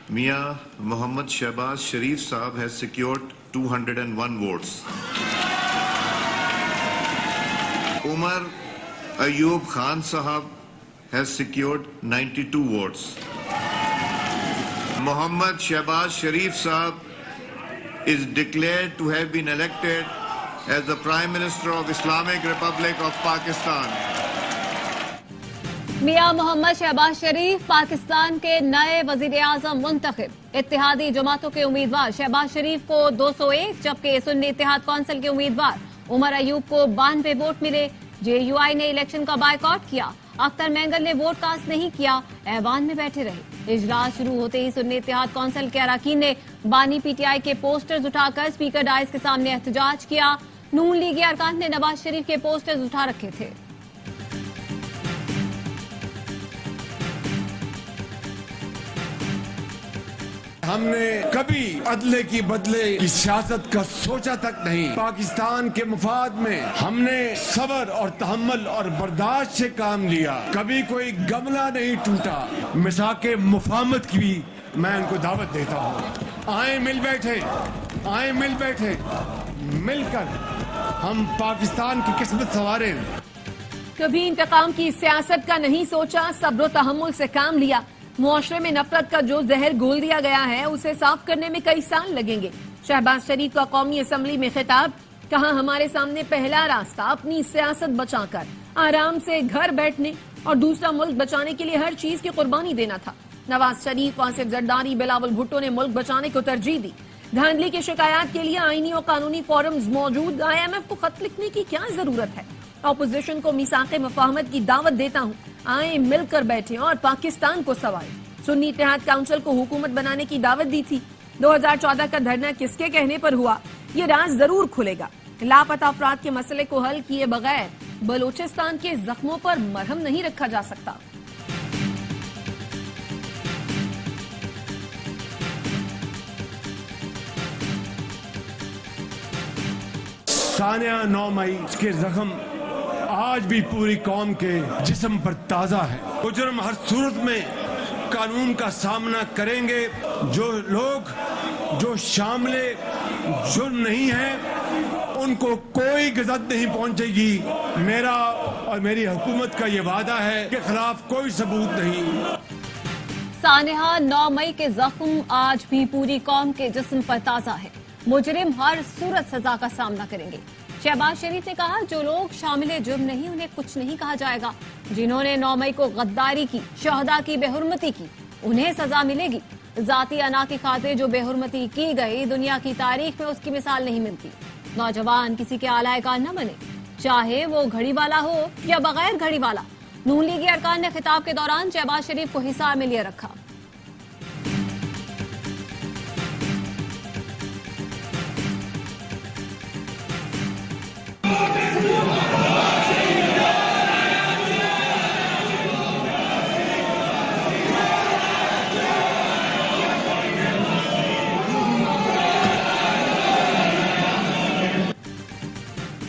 Mia Mohammad Shehbaz Sharif Saab has secured 201 votes. Umar Ayub Khan Sahab has secured 92 votes. Mohammad Shehbaz Sharif Saab is declared to have been elected as the Prime Minister of Islamic Republic of Pakistan. मियां मोहम्मद शहबाज शरीफ पाकिस्तान के नए वजीर आजम मुंतखब। इत्तेहादी जमातों के उम्मीदवार शहबाज शरीफ को 201 जबकि सुन्नी इत्तेहाद council के उम्मीदवार उमर अयूब को 92 वोट मिले। जेयूआई ने इलेक्शन का बायकॉट किया। अख्तर मैंगल ने वोट कास्ट नहीं किया, ऐवान में बैठे रहे। इजलास शुरू होते ही सुन्नी इत्तेहाद कौंसिल के अरकान ने बानी पीटीआई के पोस्टर्स उठाकर स्पीकर डायस के सामने एहतजाज किया। नून लीगी अरकान ने नवाज शरीफ के पोस्टर्स उठा रखे थे। हमने कभी अदले की बदले की सियासत का सोचा तक नहीं। पाकिस्तान के मुफाद में हमने सब्र और तहम्मुल और बर्दाश्त से काम लिया। कभी कोई गमला नहीं टूटा। मिसाके मुफाहमत की भी मैं उनको दावत देता हूँ। आए मिल बैठे, आए मिल बैठे, मिलकर हम पाकिस्तान की किस्मत संवारें। कभी इंतकाम की सियासत का नहीं सोचा, सब्र तहम्मुल से काम लिया। मुआशरे में नफरत का जो जहर घोल दिया गया है उसे साफ करने में कई साल लगेंगे। शहबाज शरीफ का कौमी असम्बली में खिताब, कहा हमारे सामने पहला रास्ता अपनी सियासत बचाकर आराम से घर बैठने और दूसरा मुल्क बचाने के लिए हर चीज की कुर्बानी देना था। नवाज शरीफ, आसिफ जरदारी, बिलावल भुट्टो ने मुल्क बचाने को तरजीह दी। धांधली की शिकायत के लिए आईनी और कानूनी फोरम्स मौजूद। IMF को खत लिखने की क्या जरूरत है। ऑपोजिशन को मीसाक़े मुफाहमत की दावत देता हूँ, आए मिलकर बैठे और पाकिस्तान को संवारें। सुन्नी इत्तेहाद काउंसिल को हुकूमत बनाने की दावत दी थी। 2014 का धरना किसके कहने पर हुआ, ये राज जरूर खुलेगा। लापता अफराद के मसले को हल किए बगैर बलोचिस्तान के जख्मों पर मरहम नहीं रखा जा सकता। सानिया 9 मई के जख्म आज भी पूरी कौम के जिस्म पर ताजा है। मुजरिम हर सूरत में कानून का सामना करेंगे। जो लोग जो शामिल जुर्म नहीं है उनको कोई गज़त नहीं पहुंचेगी। मेरा और मेरी हुकूमत का ये वादा है कि खिलाफ कोई सबूत नहीं। सानिया 9 मई के जख्म आज भी पूरी कौम के जिस्म पर ताजा है। मुजरिम हर सूरत सजा का सामना करेंगे। शहबाज शरीफ ने कहा, जो लोग शामिल जुर्म नहीं उन्हें कुछ नहीं कहा जाएगा। जिन्होंने 9 मई को गद्दारी की, शहदा की बेहुरमती की, उन्हें सजा मिलेगी। जाती अना की खातिर जो बेहुरमती की गई, दुनिया की तारीख में उसकी मिसाल नहीं मिलती। नौजवान किसी के आलाए कार न बने, चाहे वो घड़ी वाला हो या बगैर घड़ी वाला। नून लीगी अरकान ने खिताब के दौरान शहबाज शरीफ को हिसार में लिए रखा।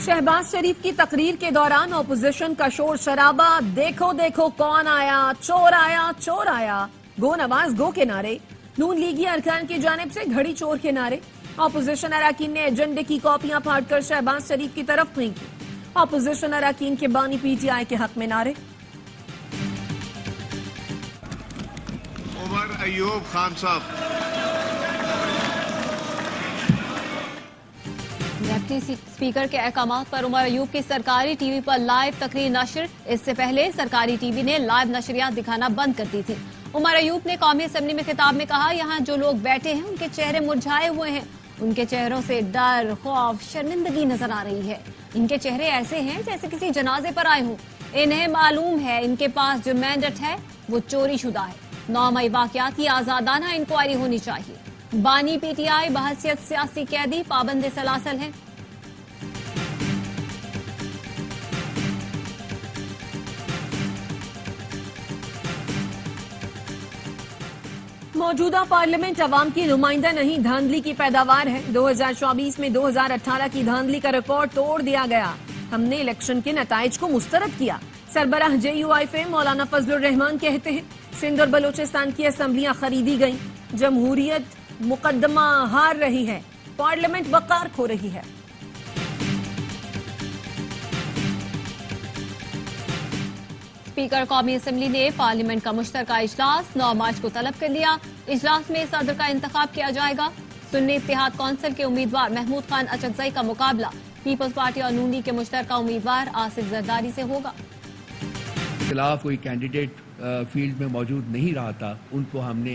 शहबाज शरीफ की तकरीर के दौरान ऑपोजिशन का शोर शराबा, देखो देखो कौन आया, चोर आया, गो नवाज गो के नारे। नून लीगी अरकान की जानिब से घड़ी चोर के नारे। ऑपोजिशन अरकान ने एजेंडे की कॉपियां फाड़कर शहबाज शरीफ की तरफ फेंकी। ऑपोजिशन अरकान के बानी PTI के हक में नारे। उमर अयूब खान साहब। डिप्टी स्पीकर के अहकामात पर उमर अयूब की सरकारी टीवी पर लाइव तकरीर नशर। इससे पहले सरकारी टीवी ने लाइव नशरियात दिखाना बंद कर दी थी। उमर अयूब ने कौमी असेंबली में खिताब में कहा, यहाँ जो लोग बैठे हैं उनके चेहरे मुरझाए हुए हैं। उनके चेहरों से डर, खौफ, शर्मिंदगी नजर आ रही है। इनके चेहरे ऐसे हैं जैसे किसी जनाजे पर आए हों। इन्हें मालूम है इनके पास जो मैंडेट है वो चोरी शुदा है। 9 मई वाकयात की आजादाना इंक्वायरी होनी चाहिए। बानी PTI बहसियत सियासी कैदी पाबंद सलासल हैं। मौजूदा पार्लियामेंट अवाम की नुमाइंदा नहीं, धांधली की पैदावार है। 2024 में 2018 की धांधली का रिकॉर्ड तोड़ दिया गया। हमने इलेक्शन के नताइज को मुस्तरद किया। सरबराह JUI मौलाना फजलुर रहमान कहते हैं, सिंध और बलूचिस्तान की असम्बलियां खरीदी गईं। जमहूरियत मुकदमा हार रही है, पार्लियामेंट वकार खो रही है। स्पीकर कौमी असम्बली ने पार्लियामेंट का मुश्तरका इजलास 9 मार्च को तलब कर लिया। इजलास में सदर का इंतखाब किया जाएगा। सुन्नी इत्तेहाद कौंसिल के उम्मीदवार महमूद खान अचकजई का मुकाबला पीपल्स पार्टी और नून लीग के मुश्तरका उम्मीदवार आसिफ जरदारी से होगा। खिलाफ कोई कैंडिडेट फील्ड में मौजूद नहीं रहा था, उनको हमने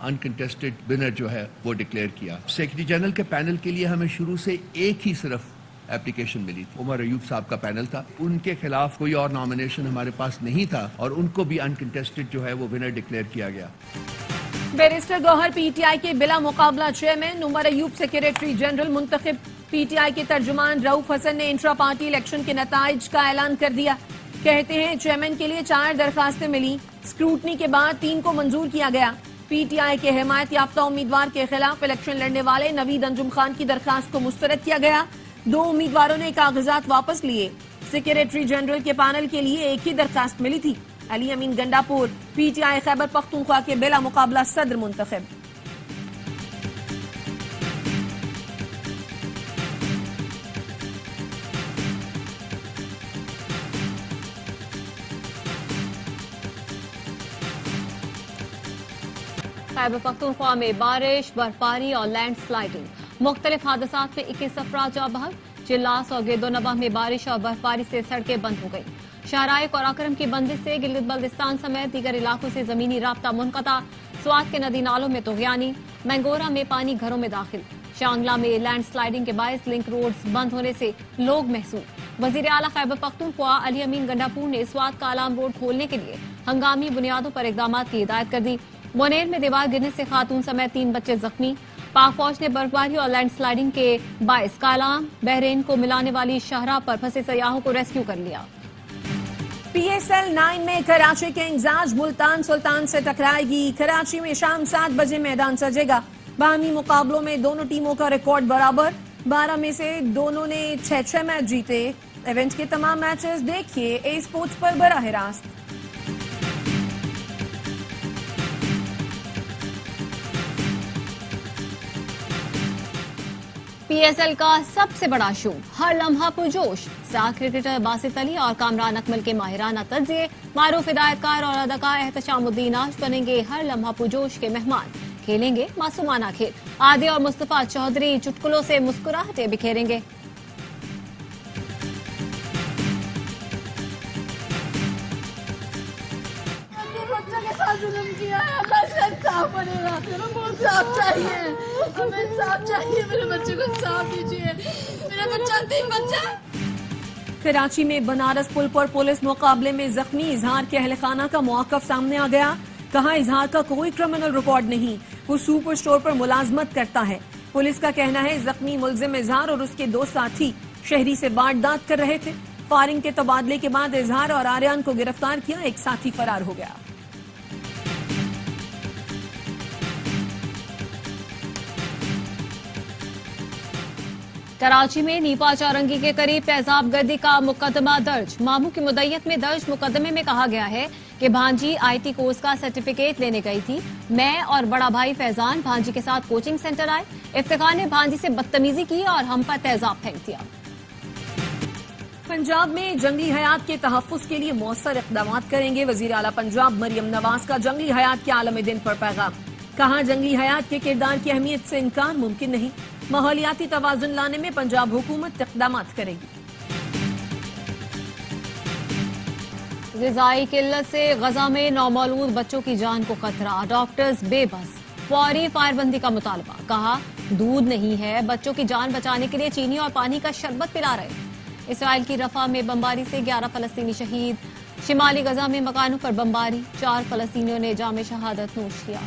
अनकंटेस्टेड विनर जो है वो डिक्लेयर किया। सेक्रेटरी जनरल के पैनल के लिए हमें शुरू से एक ही सिर्फ एप्लीकेशन मिली थी, उमर अयूब साहब का पैनल था। उनके खिलाफ कोई और नॉमिनेशन हमारे पास नहीं था और उनको भी अनकंटेस्टेड जो है वो विनर डिक्लेयर किया गया। बैरिस्टर गौहर पीटीआई के बिला मुकाबला chairman, Omar Ayub secretary general मुंतखब। पीटीआई के तर्जुमान रऊफ हसन ने इंट्रा पार्टी इलेक्शन के नताइज का ऐलान कर दिया। कहते हैं चेयरमैन के लिए 4 दरखास्तें मिली, स्क्रूटनी के बाद 3 को मंजूर किया गया। पीटीआई के हिमायत याफ्ता उम्मीदवार के खिलाफ इलेक्शन लड़ने वाले नवीद अंजुम खान की दरखास्त को मुस्तरद किया गया। 2 उम्मीदवारों ने कागजात वापस लिए। सेक्रेटरी जनरल के पैनल के लिए एक ही दरखास्त मिली थी। अली अमीन गंडापुर पीटीआई खैबर पख्तूनख्वा के बिला मुकाबला सदर मुंतखब। खैबर पख्तूनख्वा में बारिश, बर्फबारी और लैंडस्लाइडिंग, मुख्तलिफ हादसात में 21 अफराद जाँ बहक। चिल्लास और गिरदोनवाह में बारिश और बर्फबारी से सड़कें बंद हो गई। शाहराइक और अकरम की बंदिश से गिलगित बल्तिस्तान समेत दीगर इलाकों से जमीनी राब्ता मुनक़ता। स्वात के नदी नालों में तुग़यानी, मैंगोरा में पानी घरों में दाखिल। शांगला में लैंडस्लाइडिंग के बायस लिंक रोड्स बंद होने से लोग महसूस। वज़ीर आला खैबर पख्तूनख्वा अली अमीन गंडापुर ने स्वात का आलाम रोड खोलने के लिए हंगामी बुनियादों पर इक़दामात की हिदायत कर दी। मोनेर में दीवार गिरने से खातून समेत 3 बच्चे जख्मी। पाक फौज ने बर्फबारी और लैंडस्लाइडिंग के बायस कालाम बहरीन को मिलाने वाली शाहराह पर फंसे सयाहों को रेस्क्यू कर लिया। PSL 9 में कराची के इंजाज मुल्तान सुल्तान से टकराएगी। कराची में शाम 7 बजे मैदान सजेगा। बाहमी मुकाबलों में दोनों टीमों का रिकॉर्ड बराबर। 12 में से दोनों ने 6-6 मैच जीते। इवेंट के तमाम मैचेस देखिए ए स्पोर्ट्स पर बराह रास्त। PSL का सबसे बड़ा शो, हर लम्हा पुरजोश। स्टार क्रिकेटर बासित अली और कामरान अकमल के माहिराना तज्जिए। मारूफ हिदायतकार और अदाकार एहतशामुद्दीन आज बनेंगे हर लम्हा पुरजोश के मेहमान। खेलेंगे मासूमाना खेल। आदि और मुस्तफा चौधरी चुटकुलों से मुस्कुराहटें बिखेरेंगे। मेरे बच्चे को इंसाफ दीजिए, मेरा बच्चा 3 बच्चा। कराची में बनारस पुल पर पुलिस मुकाबले में जख्मी इजहार के अहल खाना का मौक़िफ़ सामने आ गया। कहा इजहार का कोई क्रिमिनल रिकॉर्ड नहीं, वो सुपर स्टोर पर मुलाजमत करता है। पुलिस का कहना है जख्मी मुलजिम इजहार और उसके 2 साथी शहरी से वारदात कर रहे थे। फायरिंग के तबादले के बाद इजहार और आर्यन को गिरफ्तार किया, एक साथी फरार हो गया। कराची में नीपा चारंगी के करीब तेजाब गर्दी का मुकदमा दर्ज। मामू की मुद्दयत में दर्ज मुकदमे में कहा गया है कि भांजी IT कोर्स का सर्टिफिकेट लेने गई थी। मैं और बड़ा भाई फैजान भांजी के साथ कोचिंग सेंटर आए। इफ्तिखार ने भांजी से बदतमीजी की और हम पर तेजाब फेंक दिया। पंजाब में जंगली हयात के तहफ़्फ़ुज़ के लिए मौसर इक़दाम करेंगे। वज़ीर आला पंजाब मरियम नवाज का जंगली हयात के आलमी दिन पर पैगाम। कहा जंगली हयात के किरदार की अहमियत से इनकार मुमकिन नहीं। माहौलियाती तवाज़ुन लाने में पंजाब हुकूमत इक़दाम करेगी। ग़िज़ाई किल्लत से गजा में नौमौलूद बच्चों की जान को खतरा। डॉक्टर्स बेबस। फौरी फायरबंदी का मुतालबा। कहा दूध नहीं है, बच्चों की जान बचाने के लिए चीनी और पानी का शरबत पिला रहे। इसराइल की रफा में बमबारी से 11 फलस्तीनी शहीद। शिमाली गजा में मकानों पर बमबारी, 4 फलस्तीनियों ने जाम शहादत नोश किया।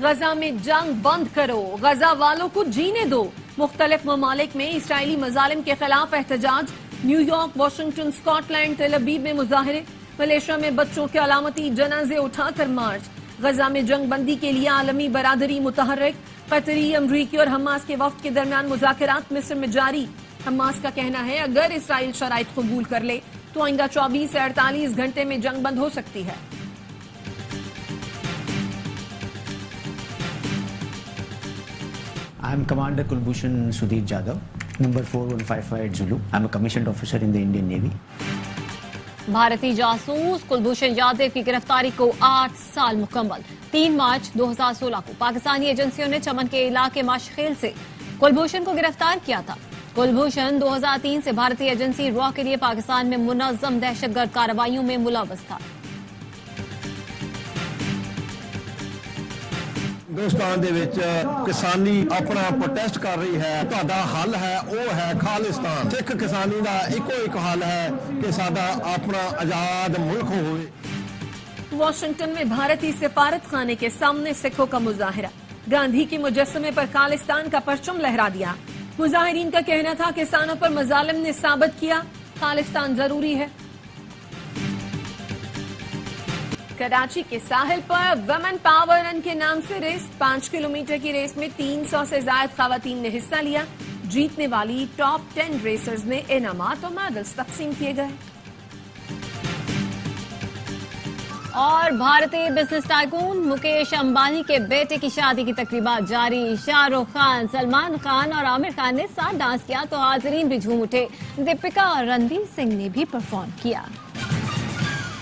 गजा में जंग बंद करो, गजा वालों को जीने दो। मुख्तलिफ ममालिक में इसराइली मजालिम के खिलाफ एहतजाज। न्यूयॉर्क, वाशिंगटन, स्कॉटलैंड, तेल अवीव में मुजाहरे। मलेशिया में बच्चों के अलामती जनाजे उठाकर मार्च। गजा में जंग बंदी के लिए आलमी बरादरी मुतहर्रिक। कतरी, अमरीकी और हमास के वफ्द के दरमियान मुज़ाकरात मिस्र में जारी। हमास का कहना है अगर इसराइल शराइत कबूल कर ले तो आइंदा 24 से 48 घंटे में जंग बंद हो सकती है। I am Commander Kulbhushan Sudhir Jadhav, number 4155 Zulu. I am a commissioned officer in the Indian Navy. भारतीय जासूस कुलभूषण यादव की गिरफ्तारी को 8 साल मुकम्मल। 3 मार्च 2016 को पाकिस्तानी एजेंसियों ने चमन के इलाके माशखेल से कुलभूषण को गिरफ्तार किया था। कुलभूषण 2003 से भारतीय एजेंसी रॉ के लिए पाकिस्तान में मुनज़्ज़म दहशतगर्द कार्रवाइयों में मुलव्वस था। हिंदुस्तान ਦੇ ਵਿੱਚ ਕਿਸਾਨੀ ਆਪਣਾ ਪ੍ਰੋਟੈਸਟ ਕਰ ਰਹੀ ਹੈ। ਤੁਹਾਡਾ ਹੱਲ ਹੈ ਉਹ ਹੈ ਖਾਲਿਸਤਾਨ। ਸਿੱਖ ਕਿਸਾਨੀ ਦਾ ਇੱਕੋ ਇੱਕ ਹੱਲ ਹੈ ਕਿ ਸਾਡਾ ਆਪਣਾ ਆਜ਼ਾਦ ਮੁਲਕ ਹੋਵੇ। वॉशिंगटन में भारतीय सिफारत खाने के सामने सिखों का मुजाहिरा। गांधी के मुजस्समे पर खालिस्तान का परचम लहरा दिया। मुजाहिरीन का कहना था किसानों पर मजालिम ने साबित किया खालिस्तान जरूरी है। कराची के साहिल पर वुमेन पावर रन के नाम से रेस। 5 किलोमीटर की रेस में 300 से ज्यादा खवातीन ने हिस्सा लिया। जीतने वाली टॉप 10 रेसर्स में इनामात और मेडल्स तकसीम किए गए। और भारतीय बिजनेस टाइकून मुकेश अंबानी के बेटे की शादी की तकरीबात जारी। शाहरुख खान, सलमान खान और आमिर खान ने साथ डांस किया तो हाजिरीन भी झूम उठे। दीपिका और रणवीर सिंह ने भी परफॉर्म किया।